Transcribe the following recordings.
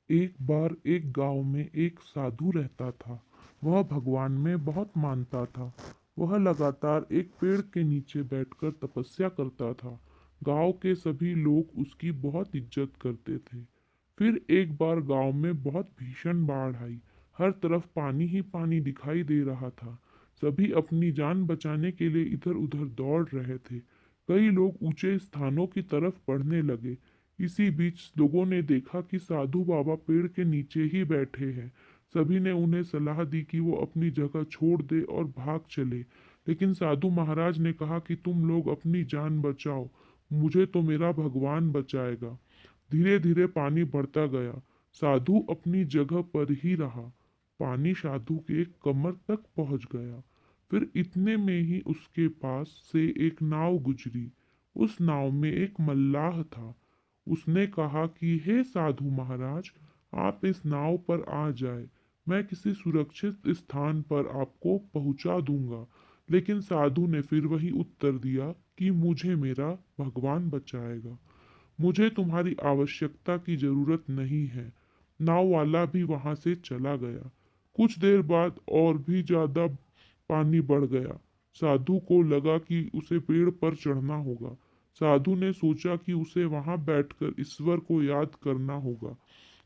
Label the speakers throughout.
Speaker 1: एक बार एक गांव में एक साधु रहता था। वह भगवान में बहुत मानता था। वह लगातार एक पेड़ के नीचे बैठकर तपस्या करता था। गांव के सभी लोग उसकी बहुत इज्जत करते थे। फिर एक बार गांव में बहुत भीषण बाढ़ आई। हर तरफ पानी ही पानी दिखाई दे रहा था। सभी अपनी जान बचाने के लिए इधर उधर दौड़ रहे थे। कई लोग ऊंचे स्थानों की तरफ बढ़ने लगे। इसी बीच लोगों ने देखा कि साधु बाबा पेड़ के नीचे ही बैठे हैं। सभी ने उन्हें सलाह दी कि वो अपनी जगह छोड़ दे और भाग चले। लेकिन साधु महाराज ने कहा कि तुम लोग अपनी जान बचाओ, मुझे तो मेरा भगवान बचाएगा। धीरे धीरे पानी बढ़ता गया। साधु अपनी जगह पर ही रहा। पानी साधु के कमर तक पहुंच गया। फिर इतने में ही उसके पास से एक नाव गुजरी। उस नाव में एक मल्लाह था। उसने कहा कि हे साधु महाराज, आप इस नाव पर आ जाए। मैं किसी सुरक्षित स्थान पर आपको पहुंचा दूंगा। लेकिन साधु ने फिर वही उत्तर दिया कि मुझे मेरा भगवान बचाएगा। मुझे तुम्हारी आवश्यकता की जरूरत नहीं है। नाव वाला भी वहां से चला गया। कुछ देर बाद और भी ज्यादा पानी बढ़ गया। साधु को लगा कि उसे पेड़ पर चढ़ना होगा। साधु ने सोचा कि उसे वहां बैठकर ईश्वर को याद करना होगा।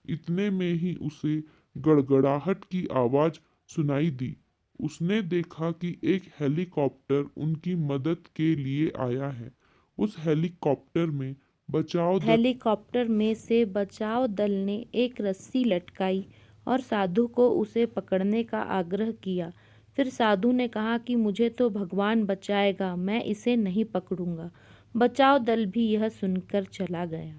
Speaker 1: इतने में ही उसे गड़गड़ाहट की आवाज सुनाई दी। उसने देखा कि एक हेलीकॉप्टर उनकी मदद के लिए आया है। उस हेलीकॉप्टर में बचाव दल
Speaker 2: हेलीकॉप्टर में से बचाव दल ने एक रस्सी लटकाई और साधु को उसे पकड़ने का आग्रह किया। फिर साधु ने कहा कि मुझे तो भगवान बचाएगा, मैं इसे नहीं पकड़ूंगा। बचाव दल भी यह सुनकर चला गया।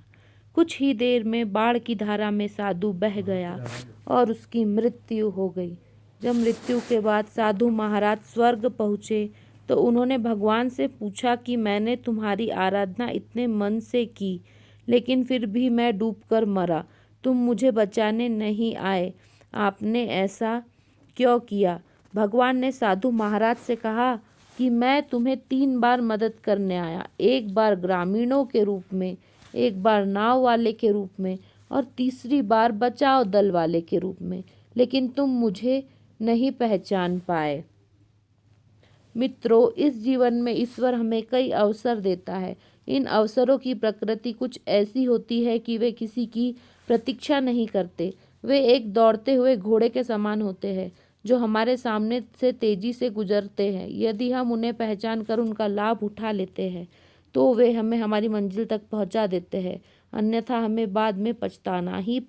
Speaker 2: कुछ ही देर में बाढ़ की धारा में साधु बह गया और उसकी मृत्यु हो गई। जब मृत्यु के बाद साधु महाराज स्वर्ग पहुँचे तो उन्होंने भगवान से पूछा कि मैंने तुम्हारी आराधना इतने मन से की, लेकिन फिर भी मैं डूबकर मरा। तुम मुझे बचाने नहीं आए, आपने ऐसा क्यों किया? भगवान ने साधु महाराज से कहा कि मैं तुम्हें 3 बार मदद करने आया, एक बार ग्रामीणों के रूप में, एक बार नाव वाले के रूप में और तीसरी बार बचाव दल वाले के रूप में, लेकिन तुम मुझे नहीं पहचान पाए। मित्रों, इस जीवन में ईश्वर हमें कई अवसर देता है। इन अवसरों की प्रकृति कुछ ऐसी होती है कि वे किसी की प्रतीक्षा नहीं करते। वे एक दौड़ते हुए घोड़े के समान होते हैं जो हमारे सामने से तेजी से गुजरते हैं। यदि हम उन्हें पहचान कर उनका लाभ उठा लेते हैं तो वे हमें हमारी मंजिल तक पहुंचा देते हैं, अन्यथा हमें बाद में पछताना ही